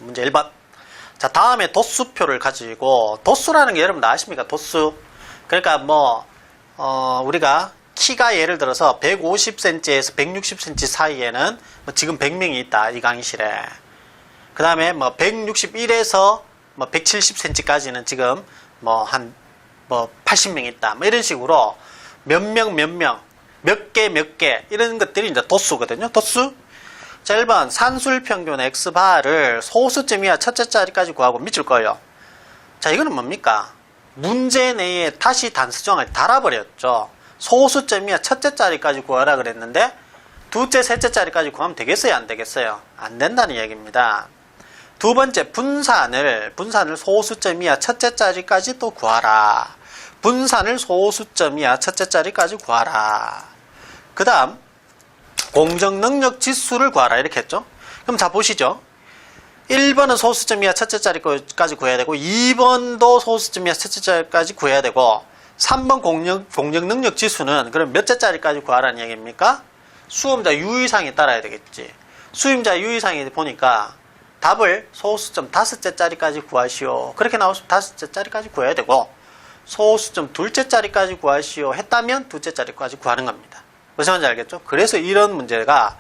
문제 1번. 자, 다음에 도수표를 가지고, 도수라는 게 여러분 다 아십니까? 도수. 그러니까 우리가 키가 예를 들어서 150cm에서 160cm 사이에는 지금 100명이 있다, 이 강의실에. 그 다음에 161에서 170cm까지는 지금 한 80명 있다. 이런 식으로 몇 명, 몇 개, 이런 것들이 이제 도수거든요. 도수. 자, 1번. 산술 평균 X바를 소수점 이하 첫째 자리까지 구하고 밑줄 거예요. 자, 이거는 뭡니까? 문제 내에 다시 단수정을 달아버렸죠. 소수점 이하 첫째 자리까지 구하라 그랬는데, 둘째, 셋째 자리까지 구하면 되겠어요? 안 되겠어요? 안 된다는 얘기입니다. 두 번째, 분산을 소수점 이하 첫째 자리까지 또 구하라. 분산을 소수점 이하 첫째 자리까지 구하라. 그 다음, 공정능력 지수를 구하라. 이렇게 했죠. 그럼 자, 보시죠. 1번은 소수점 이하 첫째 자리까지 구해야 되고, 2번도 소수점 이하 첫째 자리까지 구해야 되고, 3번 공정능력 지수는 그럼 몇째 자리까지 구하라는 얘기입니까? 수험자 유의사항에 따라야 되겠지. 수험자 유의사항에 보니까 답을 소수점 5째 자리까지 구하시오. 그렇게 나오시면 5째 자리까지 구해야 되고, 소수점 둘째 자리까지 구하시오 했다면 둘째 자리까지 구하는 겁니다. 무슨 말인지 알겠죠? 그래서 이런 문제가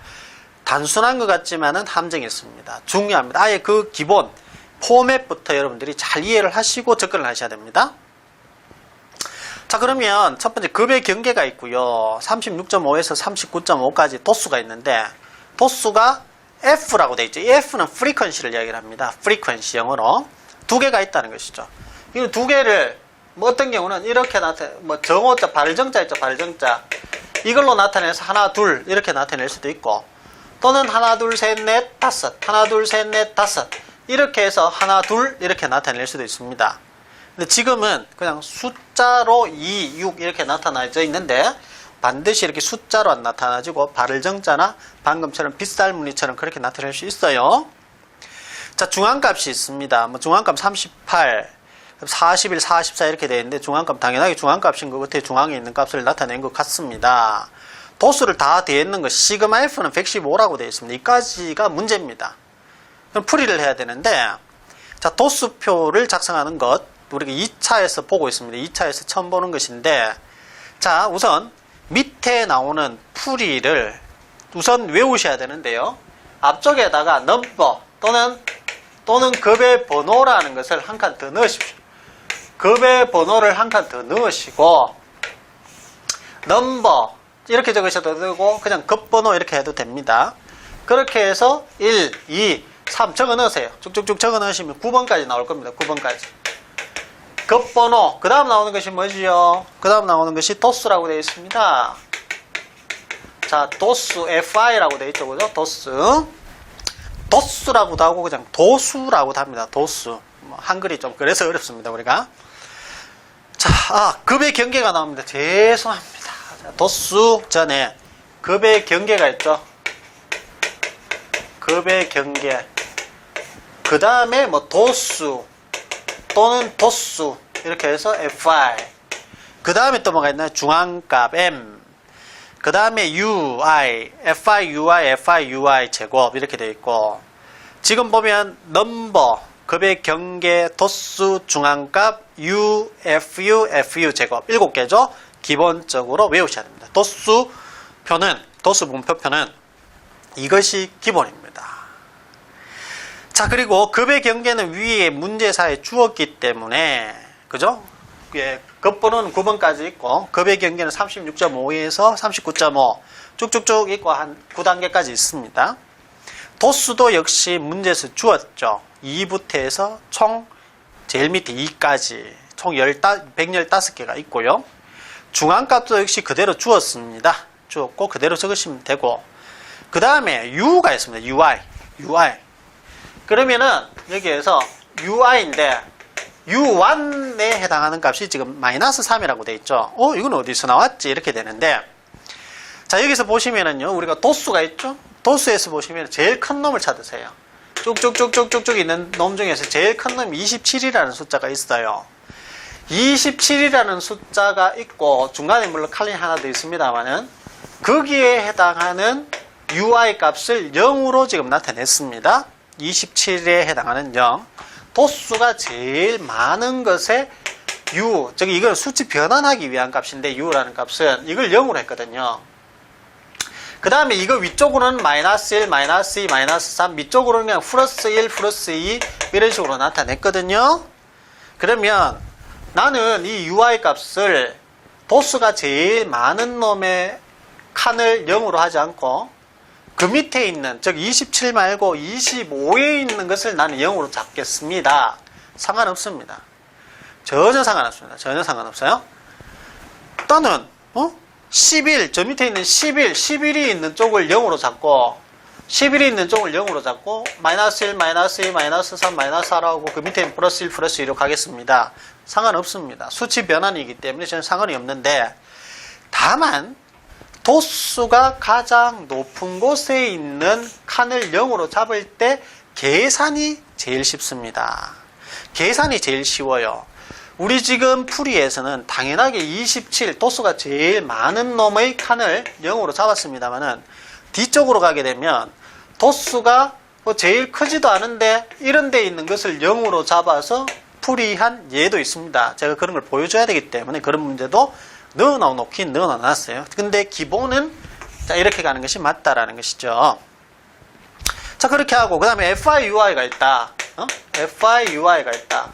단순한 것 같지만은 함정이 있습니다. 중요합니다. 아예 그 기본 포맷부터 여러분들이 잘 이해를 하시고 접근을 하셔야 됩니다. 자, 그러면 첫 번째 급의 경계가 있고요. 36.5에서 39.5까지 도수가 있는데, 도수가 F라고 되어 있죠. 이 F는 frequency를 이야기를 합니다. frequency 영어로 두 개가 있다는 것이죠. 이 두 개를 어떤 경우는 이렇게 정오자, 발정자 있죠. 발정자. 이걸로 나타내서 하나, 둘 이렇게 나타낼 수도 있고, 또는 하나, 둘, 셋, 넷, 다섯, 하나, 둘, 셋, 넷, 다섯 이렇게 해서 하나, 둘 이렇게 나타낼 수도 있습니다. 근데 지금은 그냥 숫자로 2, 6 이렇게 나타나져 있는데, 반드시 이렇게 숫자로 안 나타나지고 발정자나 방금처럼 빗살무늬처럼 그렇게 나타낼 수 있어요. 자, 중앙값이 있습니다. 중앙값 38, 41, 44 이렇게 되어 있는데, 중앙값 당연하게 중앙값인 것 같아요. 중앙에 있는 값을 나타낸 것 같습니다. 도수를 다 대했는 것, 시그마 F는 115라고 되어 있습니다. 이까지가 문제입니다. 그럼 풀이를 해야 되는데, 자, 도수표를 작성하는 것, 우리가 2차에서 보고 있습니다. 2차에서 처음 보는 것인데, 자, 우선 밑에 나오는 풀이를 우선 외우셔야 되는데요. 앞쪽에다가 넘버 또는 급의 번호라는 것을 한 칸 더 넣으십시오. 급의 번호를 한 칸 더 넣으시고, 넘버 이렇게 적으셔도 되고, 그냥 급번호 이렇게 해도 됩니다. 그렇게 해서 1, 2, 3 적어 넣으세요. 쭉쭉쭉 적어 넣으시면 9번까지 나올 겁니다. 9번까지. 급번호. 그 다음 나오는 것이 뭐지요? 그 다음 나오는 것이 도수라고 되어 있습니다. 자, 도수, FI라고 되어 있죠. 그죠? 도수라고도 하고 그냥 도수라고도 합니다. 도수. 한글이 좀 그래서 어렵습니다. 우리가. 자, 급의 경계가 나옵니다. 죄송합니다. 자, 도수 전에 급의 경계가 있죠. 급의 경계. 그 다음에 도수 또는 도수 이렇게 해서 FI. 그 다음에 또 뭐가 있나요? 중앙값 M. 그 다음에 UI, FI, UI, FI, UI 제곱 이렇게 되어 있고, 지금 보면 넘버, 급의 경계, 도수, 중앙값, U, FU, FU 제곱 7개죠. 기본적으로 외우셔야 됩니다. 도수 분표표는 이것이 기본입니다. 자, 그리고 급의 경계는 위에 문제사에 주었기 때문에, 그죠? 예, 급번호는 9번까지 있고, 급의 경계는 36.5에서 39.5 쭉쭉쭉 있고 한 9단계까지 있습니다. 도수도 역시 문제에서 주었죠. 2부터 해서 총 제일 밑에 2까지 총 115개가 있고요. 중앙값도 역시 그대로 주었습니다. 주었고 그대로 적으시면 되고, 그 다음에 U가 있습니다. UI. 그러면은 여기에서 UI인데 U1에 해당하는 값이 지금 마이너스 3이라고 되어 있죠. 이건 어디서 나왔지? 이렇게 되는데, 자, 여기서 보시면은요, 우리가 도수가 있죠? 도수에서 보시면 제일 큰 놈을 찾으세요. 쭉쭉쭉쭉쭉 있는 놈 중에서 제일 큰 놈이 27이라는 숫자가 있어요. 27이라는 숫자가 있고, 중간에 물론 칼럼이 하나 더 있습니다만은, 거기에 해당하는 UI 값을 0으로 지금 나타냈습니다. 27에 해당하는 0. 도수가 제일 많은 것에 u, 저기 이걸 수치 변환하기 위한 값인데 u라는 값은 이걸 0으로 했거든요. 그 다음에 이거 위쪽으로는 마이너스 1, 마이너스 2, 마이너스 3, 밑쪽으로는 그냥 플러스 1, 플러스 2 이런 식으로 나타냈거든요. 그러면 나는 이 ui 값을 도수가 제일 많은 놈의 칸을 0으로 하지 않고 그 밑에 있는, 즉 27 말고 25에 있는 것을 나는 0으로 잡겠습니다. 상관없습니다. 전혀 상관없습니다. 전혀 상관없어요. 또는 11, 저 밑에 있는 11이 있는 쪽을 0으로 잡고 11이 있는 쪽을 0으로 잡고 마이너스 1, 마이너스 2, 마이너스 3, 마이너스 4라고 그 밑에 플러스 1, 플러스 2로 가겠습니다. 상관없습니다. 수치 변환이기 때문에 저는 상관이 없는데, 다만 도수가 가장 높은 곳에 있는 칸을 0으로 잡을 때 계산이 제일 쉽습니다. 계산이 제일 쉬워요. 우리 지금 풀이에서는 당연하게 27, 도수가 제일 많은 놈의 칸을 0으로 잡았습니다만은 뒤쪽으로 가게 되면 도수가 제일 크지도 않은데 이런 데 있는 것을 0으로 잡아서 풀이한 예도 있습니다. 제가 그런 걸 보여줘야 되기 때문에 그런 문제도 넣어놓긴 넣어놨어요. 근데 기본은 자, 이렇게 가는 것이 맞다라는 것이죠. 자, 그렇게 하고 그 다음에 FIUI가 있다. FIUI가 있다.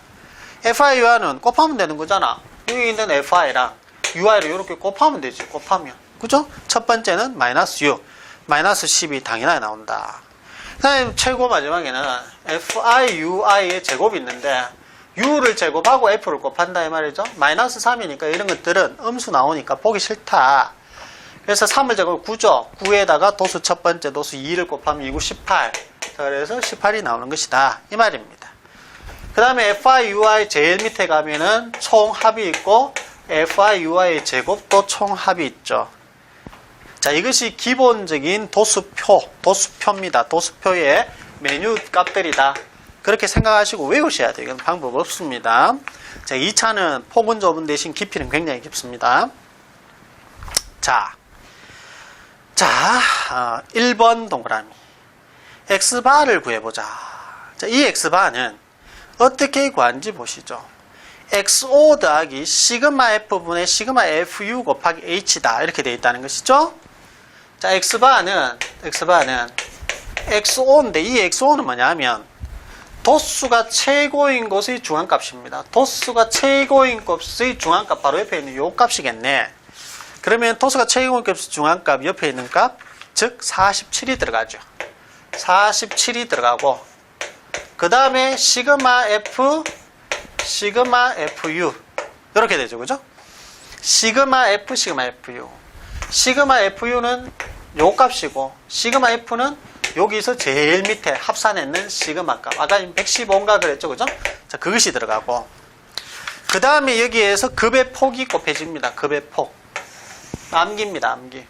FIUI는 곱하면 되는 거잖아. 여기 있는 FI랑 UI를 이렇게 곱하면 되지. 곱하면. 그죠? 첫 번째는 마이너스 U. 마이너스 10이 당연하게 나온다. 그 다음에 최고 마지막에는 FIUI의 제곱이 있는데 U를 제곱하고 F를 곱한다 이 말이죠. 마이너스 3이니까 이런 것들은 음수 나오니까 보기 싫다. 그래서 3을 제곱 9죠. 9에다가 도수 첫 번째 도수 2를 곱하면 2구 18. 그래서 18이 나오는 것이다. 이 말입니다. 그 다음에 FIUI 제일 밑에 가면은 총합이 있고 FIUI의 제곱도 총합이 있죠. 자, 이것이 기본적인 도수표입니다. 도수표의 메뉴 값들이다. 그렇게 생각하시고 외우셔야 돼요. 이건 방법 없습니다. 자, 2차는 폭은 좁은 대신 깊이는 굉장히 깊습니다. 자, 1번 동그라미. X바를 구해보자. 자, 이 X바는 어떻게 구하는지 보시죠. XO 더하기 시그마 F분의 시그마 FU 곱하기 H다. 이렇게 되어 있다는 것이죠. 자, X바는 XO인데 이 XO는 뭐냐면 도수가 최고인 곳의 중앙값입니다. 도수가 최고인 값의 중앙값 바로 옆에 있는 요 값이겠네. 그러면 도수가 최고인 값의 중앙값 옆에 있는 값, 즉 47이 들어가죠. 47이 들어가고 그 다음에 시그마 F, 시그마 FU 이렇게 되죠. 그죠? 시그마 F, 시그마 FU. 시그마 FU는 요 값이고 시그마 F는 여기서 제일 밑에 합산했는 시그마 값. 아까 115인가 그랬죠. 그죠? 자, 그것이 들어가고 그 다음에 여기에서 급의 폭이 곱해집니다. 급의 폭. 암기입니다. 암기.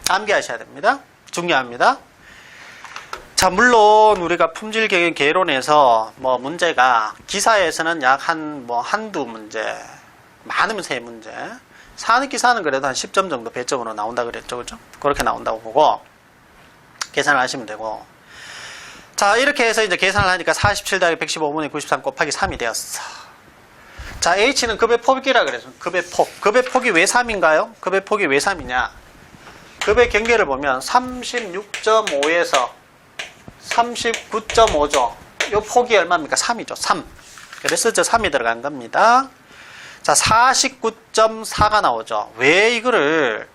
암기하셔야 됩니다. 중요합니다. 자, 물론 우리가 품질 경영 개론에서 뭐 문제가 기사에서는 약 한두 문제, 많으면 3문제. 산업기사는 그래도 한 10점 정도 배점으로 나온다 그랬죠. 그죠? 그렇게 나온다고 보고 계산을 하시면 되고. 자, 이렇게 해서 이제 계산을 하니까 47 더하기 115분의 93 곱하기 3이 되었어. 자, H는 급의 폭이라 그래서 급의 폭. 급의 폭이 왜 3인가요? 급의 폭이 왜 3이냐? 급의 경계를 보면 36.5에서 39.5죠. 요 폭이 얼마입니까? 3이죠. 3. 그래서 저 3이 들어간 겁니다. 자, 49.4가 나오죠. 왜 이거를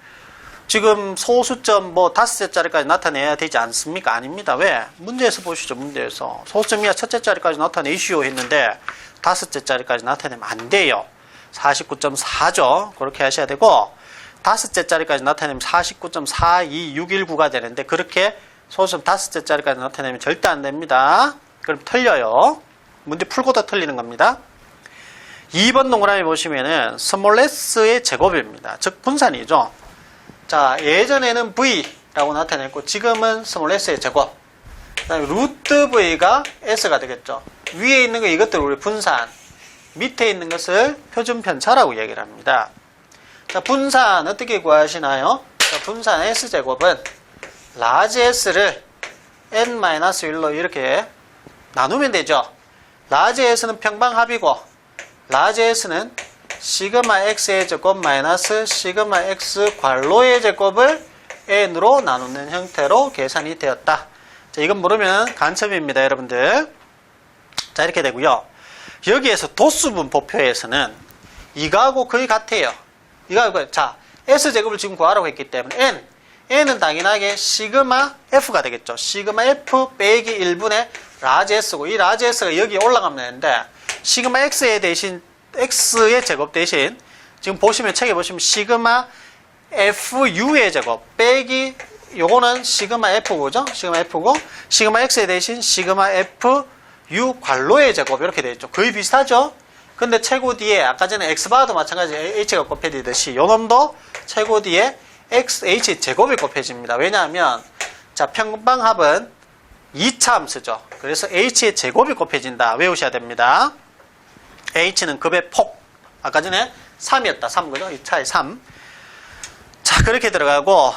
지금 소수점 5자리까지 나타내야 되지 않습니까? 아닙니다. 왜? 문제에서 보시죠. 문제에서. 소수점 이하 첫째 자리까지 나타내시오 했는데 5자리까지 나타내면 안 돼요. 49.4죠. 그렇게 하셔야 되고 5자리까지 나타내면 49.42619가 되는데 그렇게 소수점 5자리까지 나타내면 절대 안 됩니다. 그럼 틀려요. 문제 풀고도 틀리는 겁니다. 2번 동그라미 보시면은 스몰 s의 제곱입니다. 즉 분산이죠. 자, 예전에는 v라고 나타냈고 지금은 스몰 s의 제곱. 그다음에 루트 v가 s가 되겠죠. 위에 있는 거 이것들 우리 분산, 밑에 있는 것을 표준 편차라고 얘기를 합니다. 자, 분산 어떻게 구하시나요? 자, 분산 s제곱은 라지 s를 n-1로 이렇게 나누면 되죠. 라지 S는 평방합이고 라지 S는 시그마 x의 제곱 마이너스 시그마 x 괄호의 제곱을 n으로 나누는 형태로 계산이 되었다. 자, 이건 모르면 간첩입니다, 여러분들. 자, 이렇게 되고요. 여기에서 도수분포표에서는 이거하고 거의 같아요. 이거하고, 자, S제곱을 지금 구하라고 했기 때문에 N은 당연하게 시그마 F가 되겠죠. 시그마 F 빼기 1분의 라지 S고, 이 라지 S가 여기 올라가면 되는데, 시그마 X의 대신, X의 제곱 대신, 지금 보시면, 책에 보시면, 시그마 FU의 제곱 빼기, 요거는 시그마 F고죠? 시그마 F고, 시그마 X의 대신 시그마 FU 괄호의 제곱, 이렇게 되어 있죠. 거의 비슷하죠? 근데 최고 뒤에 아까 전에 x바도 마찬가지 h가 곱해지듯이 요 놈도 최고 뒤에 h 제곱이 곱해집니다. 왜냐하면 자 평방합은 2차 함수죠. 그래서 h의 제곱이 곱해진다. 외우셔야 됩니다. h는 급의 폭. 아까 전에 3이었다. 3 그죠? 2차에 3. 자 그렇게 들어가고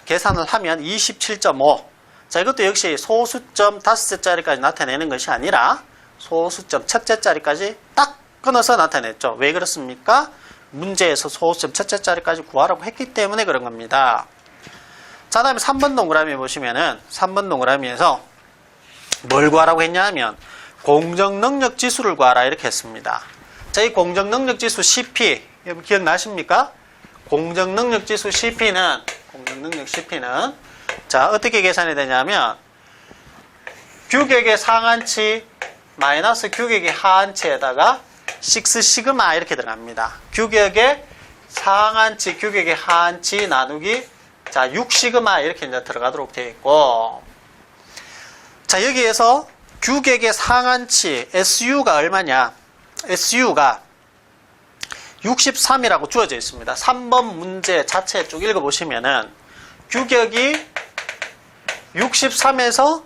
계산을 하면 27.5. 자 이것도 역시 소수점 5째짜리까지 나타내는 것이 아니라 소수점 첫째짜리까지 딱 끊어서 나타냈죠. 왜 그렇습니까? 문제에서 소수점 첫째짜리까지 구하라고 했기 때문에 그런 겁니다. 자, 다음에 3번 동그라미 보시면은 3번 동그라미에서 뭘 구하라고 했냐 하면 공정능력 지수를 구하라 이렇게 했습니다. 자, 이 공정능력 지수 CP 여러분 기억나십니까? 공정능력 지수 CP는 자, 어떻게 계산이 되냐면 규격의 상한치 마이너스 규격의 하한치에다가 6 시그마 이렇게 들어갑니다. 규격의 상한치, 규격의 하한치 나누기 자 6 시그마 이렇게 이제 들어가도록 되어 있고 자 여기에서 규격의 상한치 SU가 얼마냐? SU가 63이라고 주어져 있습니다. 3번 문제 자체 쭉 읽어보시면은 규격이 63에서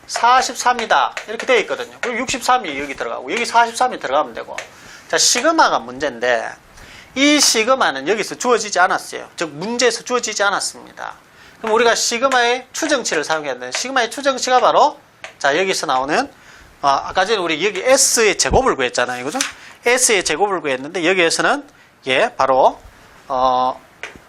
43이다 이렇게 되어 있거든요. 그리고 63이 여기 들어가고 여기 43이 들어가면 되고 자 시그마가 문제인데 이 시그마는 여기서 주어지지 않았어요. 즉 문제에서 주어지지 않았습니다. 그럼 우리가 시그마의 추정치를 사용해야 되는데 시그마의 추정치가 바로 자 여기서 나오는 아까 전에 우리 여기 S의 제곱을 구했잖아요. 그죠? S의 제곱을 구했는데 여기에서는 예 바로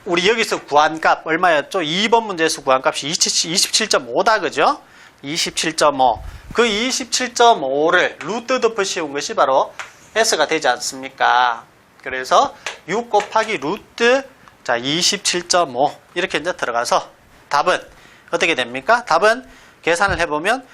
우리 여기서 구한 값 얼마였죠? 2번 문제에서 구한 값이 27.5다 그죠? 27.5. 그 27.5를 루트 덮어 씌운 것이 바로 S가 되지 않습니까? 그래서 6 곱하기 루트 자 27.5 이렇게 이제 들어가서 답은 어떻게 됩니까? 답은 계산을 해보면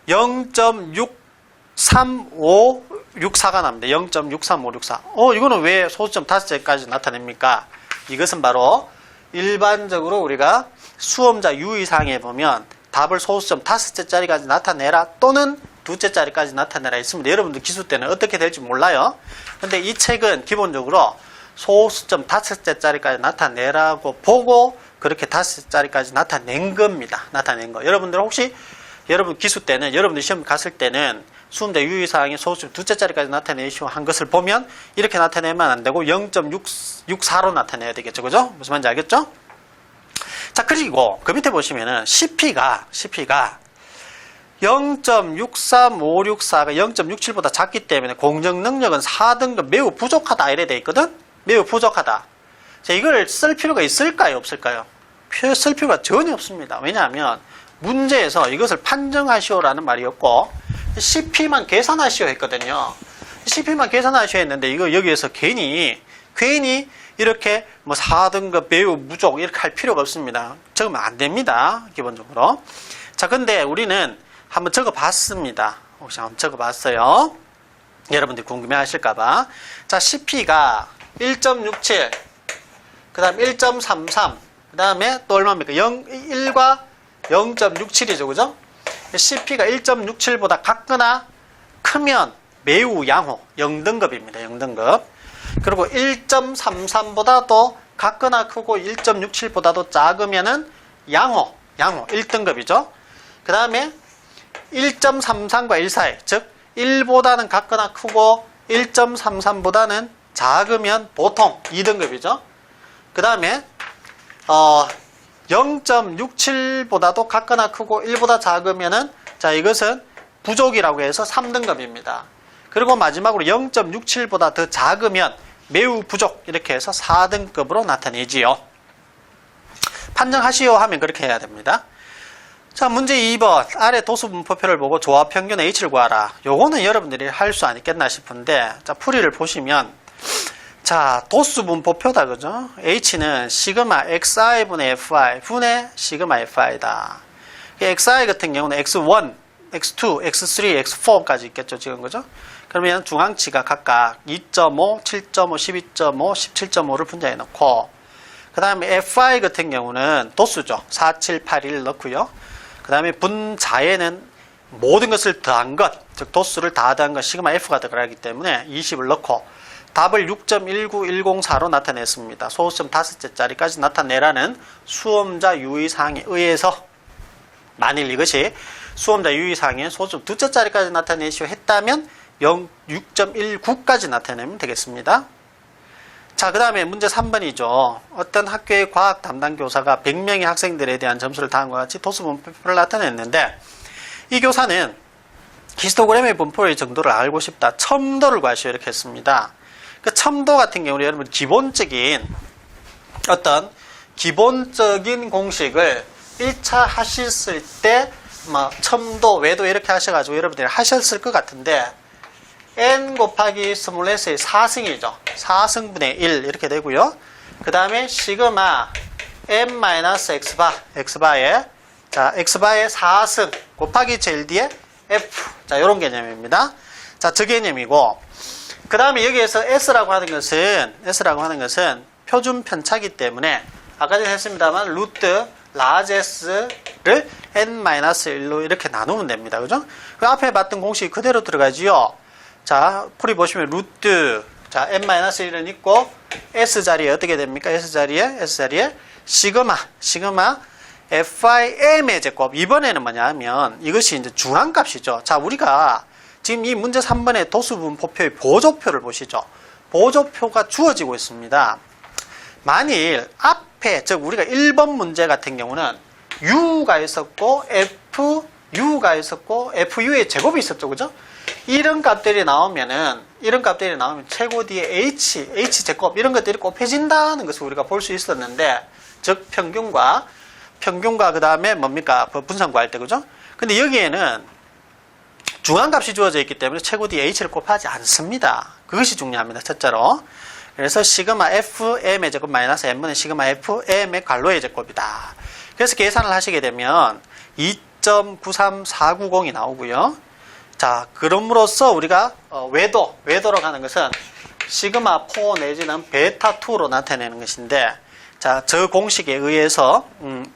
0.63564가 납니다. 0.63564. 이거는 왜 소수점 5개까지 나타냅니까? 이것은 바로 일반적으로 우리가 수험자 유의사항에 보면 답을 소수점 5째짜리까지 나타내라 또는 2째짜리까지 나타내라 있습니다. 여러분들 기수 때는 어떻게 될지 몰라요. 근데 이 책은 기본적으로 소수점 5째짜리까지 나타내라고 보고 그렇게 5째짜리까지 나타낸 겁니다. 나타낸 거. 여러분들 혹시 여러분 기수 때는 여러분들 시험 갔을 때는 수험자 유의사항이 소수점 2째짜리까지 나타내시오 한 것을 보면 이렇게 나타내면 안 되고 0.664로 나타내야 되겠죠. 그죠? 무슨 말인지 알겠죠? 자, 그리고 그 밑에 보시면은 CP가 0.63564가 0.67보다 작기 때문에 공정 능력은 4등급 매우 부족하다 이래 돼 있거든? 매우 부족하다. 자, 이걸 쓸 필요가 있을까요? 없을까요? 쓸 필요가 전혀 없습니다. 왜냐하면 문제에서 이것을 판정하시오라는 말이었고 CP만 계산하시오 했거든요. CP만 계산하시오 했는데 이거 여기에서 괜히 이렇게 뭐 4등급 매우 무족 이렇게 할 필요가 없습니다. 적으면 안 됩니다. 기본적으로. 자, 근데 우리는 한번 적어 봤습니다. 혹시 한번 적어 봤어요. 여러분들이 궁금해 하실까봐. 자, CP가 1.67, 그 다음 1.33, 그 다음에 또 얼마입니까? 1과 0.67이죠. 그죠? CP가 1.67보다 같거나 크면 매우 양호, 0등급입니다. 0등급. 그리고 1.33보다도 같거나 크고 1.67보다도 작으면은 양호 1등급이죠. 그 다음에 1.33과 1 사이, 즉 1보다는 같거나 크고 1.33보다는 작으면 보통 2등급이죠. 그 다음에 0.67보다도 같거나 크고 1보다 작으면은 자 이것은 부족이라고 해서 3등급입니다. 그리고 마지막으로 0.67보다 더 작으면 매우 부족 이렇게 해서 4등급으로 나타내지요. 판정하시오 하면 그렇게 해야 됩니다. 자 문제 2번 아래 도수 분포표를 보고 조합 평균 H를 구하라. 요거는 여러분들이 할 수 아니겠나 싶은데 자 풀이를 보시면 자 도수 분포표다 그죠? H는 시그마 xi분의 fi 분의 시그마 fi다. xi 같은 경우는 x1, x2, x3, x4까지 있겠죠 지금 그죠? 그러면 중앙치가 각각 2.5, 7.5, 12.5, 17.5를 분자해 놓고 그 다음에 fi 같은 경우는 도수죠. 4, 7, 8, 1 넣고요. 그 다음에 분자에는 모든 것을 더한 것, 즉 도수를 다 더한 것 시그마 f가 들어가기 때문에 20을 넣고 답을 6.19104로 나타냈습니다. 소수점 5째 자리까지 나타내라는 수험자 유의사항에 의해서 만일 이것이 수험자 유의사항에 소수점 2째 자리까지 나타내시오 했다면 6.19까지 나타내면 되겠습니다. 자, 그 다음에 문제 3번이죠. 어떤 학교의 과학 담당 교사가 100명의 학생들에 대한 점수를 다음과 같이 도수 분포표를 나타냈는데 이 교사는 히스토그램의 분포의 정도를 알고 싶다. 첨도를 구하시오 이렇게 했습니다. 그 첨도 같은 경우는 여러분 기본적인 공식을 1차 하셨을 때 첨도, 외도 이렇게 하셔가지고 여러분들이 하셨을 것 같은데 n 곱하기 스몰s의 4승이죠. 4승분의 1 이렇게 되고요. 그 다음에 시그마 n-x바 x바의 자 x바의 4승 곱하기 제일 뒤에 f 자 이런 개념입니다. 자 저 개념이고 그 다음에 여기에서 s라고 하는 것은 표준 편차기 때문에 아까 전에 했습니다만 루트 라지 s를 n-1로 이렇게 나누면 됩니다. 그죠? 그 앞에 봤던 공식이 그대로 들어가지요. 자, 풀이 보시면 루트 자 n-1은 있고 s 자리에 어떻게 됩니까? s 자리에 시그마 FIM의 제곱. 이번에는 뭐냐면 이것이 이제 중앙값이죠. 자, 우리가 지금 이 문제 3번의 도수분포표의 보조표를 보시죠. 보조표가 주어지고 있습니다. 만일 앞에 즉 우리가 1번 문제 같은 경우는 U가 있었고 FU가 있었고 FU의 제곱이 있었죠. 그죠? 이런 값들이 나오면 최고 뒤에 H 제곱 이런 것들이 곱해진다는 것을 우리가 볼 수 있었는데 즉 평균과 그 다음에 뭡니까? 분산 구할 때 그죠? 근데 여기에는 중앙값이 주어져 있기 때문에 최고 뒤에 H를 곱하지 않습니다. 그것이 중요합니다. 첫째로. 그래서 시그마 FM의 제곱 마이너스 M분의 시그마 FM의 괄호의 제곱이다. 그래서 계산을 하시게 되면 2.93490이 나오고요. 자, 그럼으로써 우리가 외도로 가는 것은 시그마 4 내지는 베타 2로 나타내는 것인데 자, 저 공식에 의해서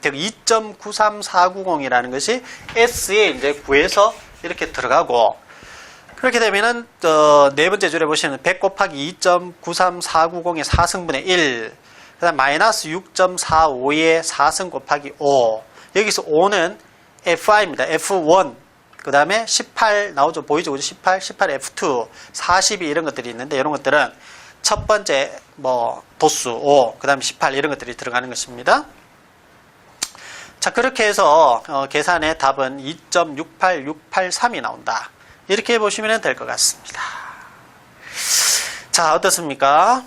2.93490이라는 것이 S에 이제 구해서 이렇게 들어가고 그렇게 되면은 네 번째 줄에 보시면 100 곱하기 2.93490의 4승분의 1 그다음 마이너스 6.45의 4승 곱하기 5 여기서 5는 FI입니다. F1 그 다음에 18 나오죠. 보이죠? 18 F2 42 이런 것들이 있는데 이런 것들은 첫 번째 도수 5 그 다음에 18 이런 것들이 들어가는 것입니다. 자, 그렇게 해서 계산의 답은 2.68683이 나온다. 이렇게 보시면 될 것 같습니다. 자, 어떻습니까?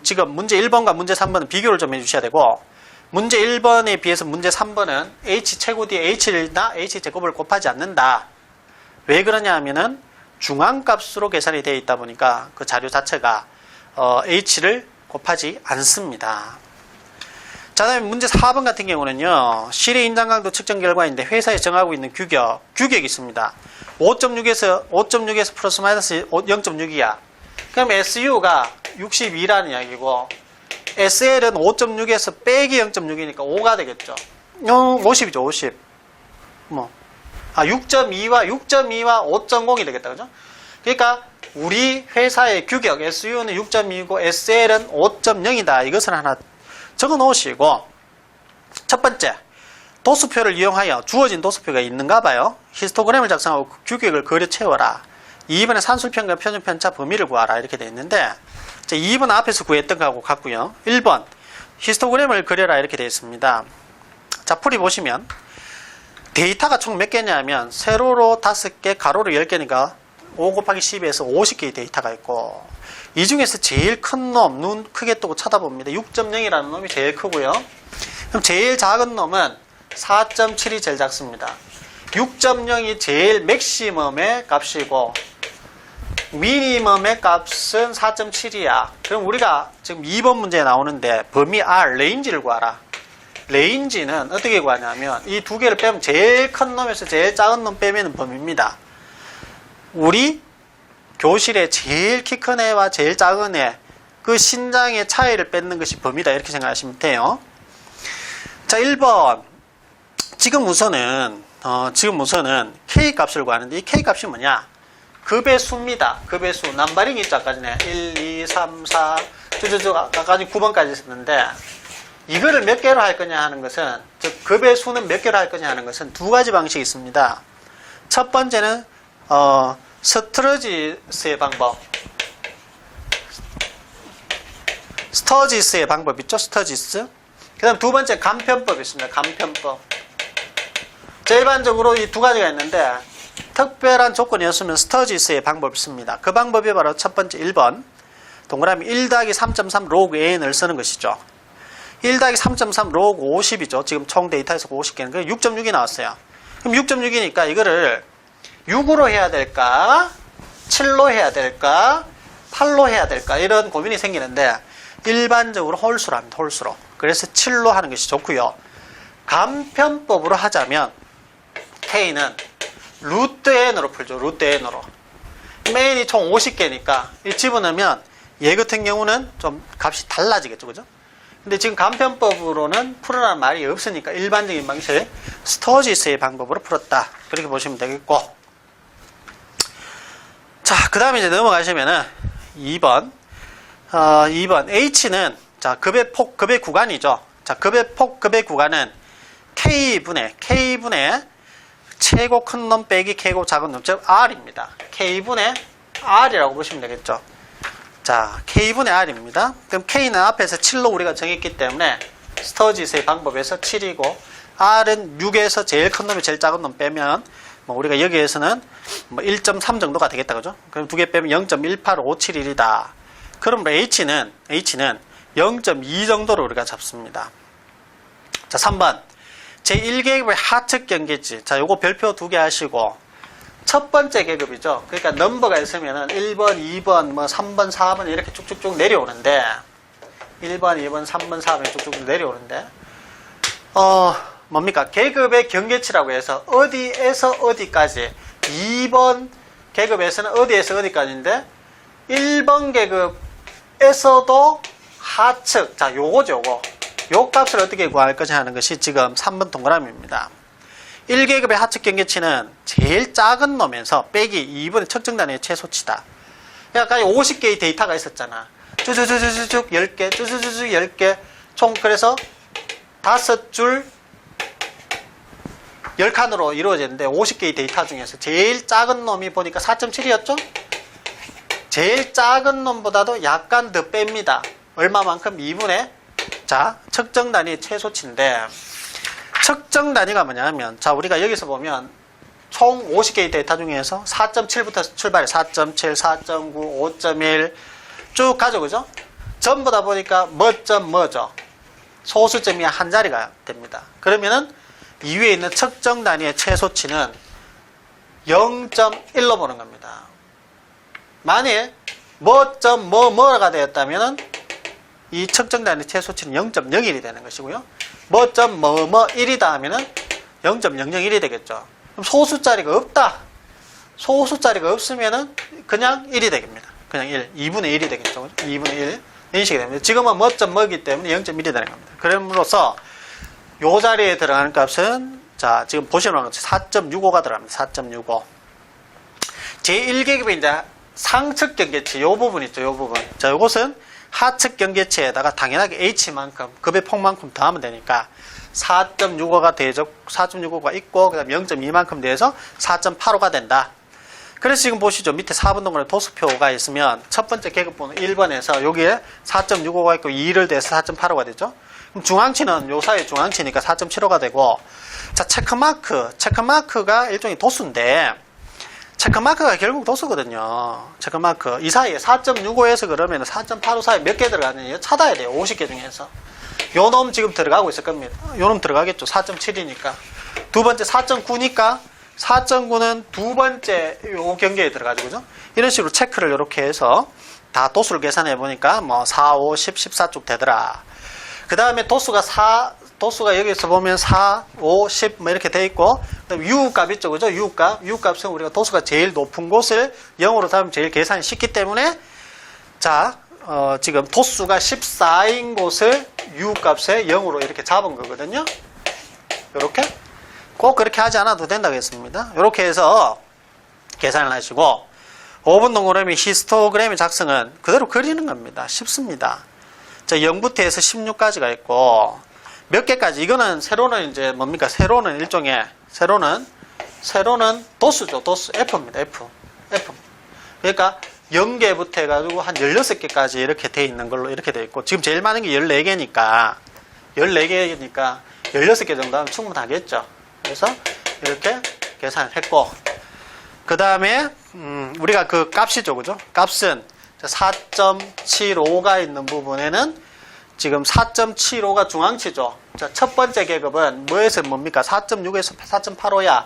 지금 문제 1번과 문제 3번은 비교를 좀 해주셔야 되고 문제 1번에 비해서 문제 3번은 H 최고 뒤에 H나 H 제곱을 곱하지 않는다. 왜 그러냐 하면은 중앙값으로 계산이 되어 있다 보니까 그 자료 자체가 H를 곱하지 않습니다. 자, 다음에 문제 4번 같은 경우는요. 실의 인장 강도 측정 결과인데 회사에 정하고 있는 규격이 있습니다. 5.6에서 플러스 마이너스 0.6이야. 그럼 SU가 62라는 이야기고 SL은 5.6에서 빼기 0.6이니까 5가 되겠죠. 50이죠. 50. 6.2와 5.0이 되겠다. 그죠? 그러니까 우리 회사의 규격 SU는 6.2이고 SL은 5.0이다. 이것을 하나 적어 놓으시고 첫 번째 도수표를 이용하여 주어진 도수표가 있는가 봐요. 히스토그램을 작성하고 규격을 그려 채워라. 2번에 산술편과 표준편차 범위를 구하라. 이렇게 되어 있는데 2번 앞에서 구했던 거하고 같고요. 1번 히스토그램을 그려라. 이렇게 되어 있습니다. 자, 풀이 보시면 데이터가 총 몇 개냐면 세로로 5개, 가로로 10개니까 5 곱하기 12에서 50개의 데이터가 있고, 이 중에서 제일 큰 놈, 눈 크게 뜨고 쳐다봅니다. 6.0이라는 놈이 제일 크고요. 그럼 제일 작은 놈은 4.7이 제일 작습니다. 6.0이 제일 맥시멈의 값이고 미니멈의 값은 4.7이야. 그럼 우리가 지금 2번 문제에 나오는데 범위 R, 레인지를 구하라. 레인지는 어떻게 구하냐면 이 두 개를 빼면 제일 큰 놈에서 제일 작은 놈 빼면 범위입니다. 우리 교실에 제일 키 큰 애와 제일 작은 애, 그 신장의 차이를 뺏는 것이 범위다. 이렇게 생각하시면 돼요. 자, 1번. 지금 우선은 K 값을 구하는데 이 K 값이 뭐냐? 급의 수입니다. 급의 수. 남바링 있죠, 아까 전에. 1, 2, 3, 4, 쭉 아까 9번까지 있었는데, 이거를 몇 개로 할 거냐 하는 것은, 즉, 급의 수는 몇 개로 할 거냐 하는 것은 두 가지 방식이 있습니다. 첫 번째는, 스터지스의 방법. 스터지스의 방법 있죠? 스터지스. 그 다음 두 번째 간편법이 있습니다. 간편법. 일반적으로 이 두 가지가 있는데 특별한 조건이었으면 스터지스의 방법을 씁니다. 그 방법이 바로 첫 번째 1번 동그라미 1 더하기 3.3 로그 n을 쓰는 것이죠. 1 더하기 3.3 로그 50이죠. 지금 총 데이터에서 50개는 6.6이 나왔어요. 그럼 6.6이니까 이거를 6으로 해야 될까? 7로 해야 될까? 8로 해야 될까? 이런 고민이 생기는데 일반적으로 홀수로 합니다. 홀수로. 그래서 7로 하는 것이 좋고요. 간편법으로 하자면 K는 루트 n으로 풀죠. 루트 n으로. 메인이 총 50개니까 이 집어넣으면 얘 같은 경우는 좀 값이 달라지겠죠. 그죠? 근데 지금 간편법으로는 풀으라는 말이 없으니까 일반적인 방식 스터지스의 방법으로 풀었다. 그렇게 보시면 되겠고. 자, 그 다음에 이제 넘어가시면은 2번. 2번. H는 자, 급의 폭, 급의 구간이죠. 자, 급의 폭, 급의 구간은 K분의 최고 큰 놈 빼기 최고 작은 놈, 즉 R입니다. K분의 R이라고 보시면 되겠죠. 자, K분의 R입니다. 그럼 K는 앞에서 7로 우리가 정했기 때문에 스터지스의 방법에서 7이고 R은 6에서 제일 큰 놈이 제일 작은 놈 빼면 뭐 우리가 여기에서는 뭐 1.3 정도가 되겠다. 그죠? 그럼 두 개 빼면 0.18571이다. 그럼 H는 0.2 정도로 우리가 잡습니다. 자, 3번. 제1계급의 하측 경계치. 자, 요거 별표 2개 하시고, 첫 번째 계급이죠. 그러니까 넘버가 있으면은 1번, 2번, 뭐 3번, 4번 이렇게 쭉쭉쭉 내려오는데, 1번, 2번, 3번, 4번 쭉쭉 내려오는데, 뭡니까? 계급의 경계치라고 해서 어디에서 어디까지, 2번 계급에서는 어디에서 어디까지인데, 1번 계급에서도 하측. 자, 요거죠, 요거. 요 값을 어떻게 구할 거냐 하는 것이 지금 3번 동그라미입니다. 1계급의 하측 경계치는 제일 작은 놈에서 빼기 2번의 측정단위의 최소치다. 아까 50개의 데이터가 있었잖아. 쭉쭉쭉쭉 10개, 쭉쭉쭉 10개. 총 그래서 5줄 10칸으로 이루어졌는데 50개의 데이터 중에서 제일 작은 놈이 보니까 4.7이었죠? 제일 작은 놈보다도 약간 더 뺍니다. 얼마만큼? 2분의 자, 측정 단위 최소치인데 측정 단위가 뭐냐면 자, 우리가 여기서 보면 총 50개의 데이터 중에서 4.7부터 출발해. 4.7, 4.9, 5.1 쭉 가죠. 그죠? 전부 다 보니까 뭐죠? 소수점이 한 자리가 됩니다. 그러면은 이 위에 있는 측정 단위의 최소치는 0.1로 보는 겁니다. 만일 뭐가 되었다면은 이 측정 단위 최소치는 0.01이 되는 것이고요. 1이다 하면은 0.001이 되겠죠. 그럼 소수자리가 없다. 소수자리가 없으면은 그냥 1이 되겠습니다. 그냥 1, 2분의 1이 되겠죠. 2분의 1 이런 식이 됩니다. 지금은 뭐이기 때문에 0.1이 되는 겁니다. 그럼으로써 요 자리에 들어가는 값은 자, 지금 보시는 것처럼 4.65가 들어갑니다. 4.65. 제1계급의 이제 상측 경계치 요 부분 있죠. 요 부분. 자, 요것은 하측 경계치에다가 당연하게 H만큼, 급의 폭만큼 더하면 되니까 4.65가 대적, 4.65가 있고, 그 다음에 0.2만큼 돼서 4.85가 된다. 그래서 지금 보시죠. 밑에 4번 동그라미 도수표가 있으면 첫 번째 계급번호 1번에서 여기에 4.65가 있고 2를 대서 4.85가 되죠. 그럼 중앙치는 요 사이 중앙치니까 4.75가 되고, 자, 체크마크가 일종의 도수인데, 체크마크가 결국 도수거든요. 체크마크. 이 사이에 4.65에서 그러면 4.85 사이에 몇 개 들어가느냐 찾아야 돼요. 50개 중에서. 요 놈 지금 들어가고 있을 겁니다. 요 놈 들어가겠죠. 4.7이니까. 두 번째 4.9니까 4.9는 두 번째 요 경계에 들어가죠. 그죠? 이런 식으로 체크를 이렇게 해서 다 도수를 계산해 보니까 뭐 4, 5, 10, 14쪽 되더라. 그 다음에 도수가 여기서 보면 4, 5, 10 뭐 이렇게 돼 있고, 그다음에 U값 있죠. 그죠? U값은 우리가 도수가 제일 높은 곳을 0으로 잡으면 제일 계산이 쉽기 때문에, 자, 지금 도수가 14인 곳을 U값에 0으로 이렇게 잡은 거거든요. 요렇게. 꼭 그렇게 하지 않아도 된다겠습니다. 이렇게 해서 계산을 하시고, 5분 동그라미 히스토그램의 작성은 그대로 그리는 겁니다. 쉽습니다. 자, 0부터 해서 16까지가 있고, 몇 개까지, 이거는 세로는 이제 뭡니까? 세로는 일종의, 세로는 도수죠. 도수. F입니다. F. 그러니까 0개부터 해가지고 한 16개까지 이렇게 돼 있는 걸로 이렇게 돼 있고, 지금 제일 많은 게 14개니까 16개 정도 하면 충분하겠죠. 그래서 이렇게 계산을 했고, 그 다음에 우리가 그 값이죠. 그죠? 값은 4.75가 있는 부분에는 지금 4.75가 중앙치죠. 자, 첫 번째 계급은 뭐에서 뭡니까? 4.6에서 4.85야.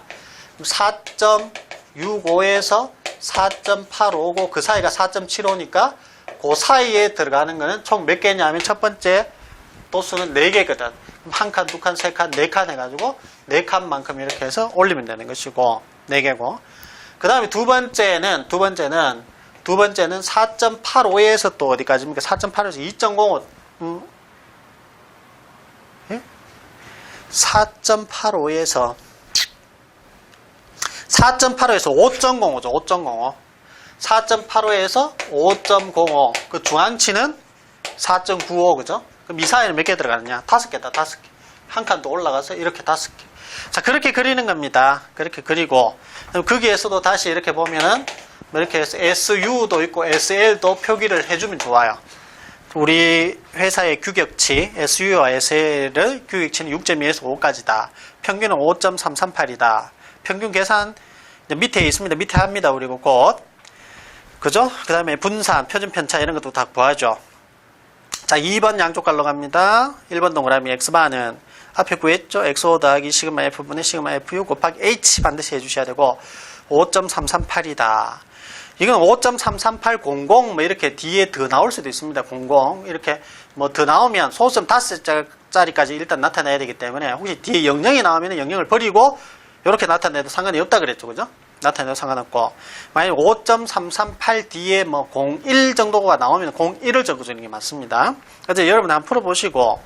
4.65에서 4.85고 그 사이가 4.75니까 그 사이에 들어가는 거는 총 몇 개냐면 첫 번째 도수는 4개거든. 한 칸, 두 칸, 세 칸, 네 칸 해가지고 4칸만큼 이렇게 해서 올리면 되는 것이고 4개고. 그 다음에 두 번째는 4.85에서 또 어디까지입니까? 4.85에서 2.05 4.85에서 5.05죠. 5.05. 4.85에서 5.05. 그 중앙치는 4.95, 그죠? 그럼 이 사이에는 몇 개 들어가느냐? 5개다, 5개. 한 칸 더 올라가서 이렇게 5개. 자, 그렇게 그리는 겁니다. 그렇게 그리고. 거기에서도 다시 이렇게 보면은, 이렇게 해서 SU도 있고 SL도 표기를 해주면 좋아요. 우리 회사의 규격치, SU와 SL의 규격치는 6.2에서 5까지다. 평균은 5.338이다. 평균 계산 밑에 있습니다. 밑에 합니다. 우리 곧. 그죠? 그 다음에 분산, 표준 편차 이런 것도 다 구하죠. 자, 2번 양쪽 갈로 갑니다. 1번 동그라미 X바는 앞에 구했죠? XO 더하기 시그마 F분의 시그마 FU 곱하기 H 반드시 해주셔야 되고 5.338이다. 이건 5.33800 뭐 이렇게 뒤에 더 나올 수도 있습니다. 00 이렇게 뭐 더 나오면 소수점 5자리까지 일단 나타내야 되기 때문에 혹시 뒤에 00이 나오면 00을 버리고 이렇게 나타내도 상관이 없다 그랬죠. 그죠? 나타내도 상관없고 만약 5.338 뒤에 뭐 01 정도가 나오면 01을 적어주는 게 맞습니다. 그래서 여러분 한번 풀어보시고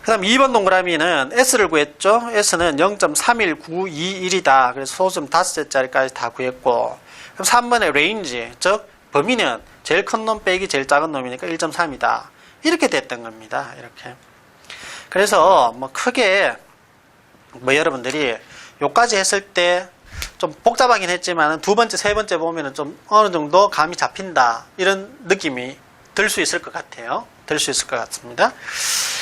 그 다음 2번 동그라미는 S를 구했죠. S는 0.31921이다. 그래서 소수점 5자리까지 다 구했고 그럼 3번의 레인지, 즉 범위는 제일 큰 놈 빼기 제일 작은 놈이니까 1.3이다. 이렇게 됐던 겁니다. 이렇게. 그래서 뭐 크게 뭐 여러분들이 요까지 했을 때 좀 복잡하긴 했지만 두 번째, 세 번째 보면은 좀 어느 정도 감이 잡힌다. 이런 느낌이 들 수 있을 것 같아요. 들 수 있을 것 같습니다.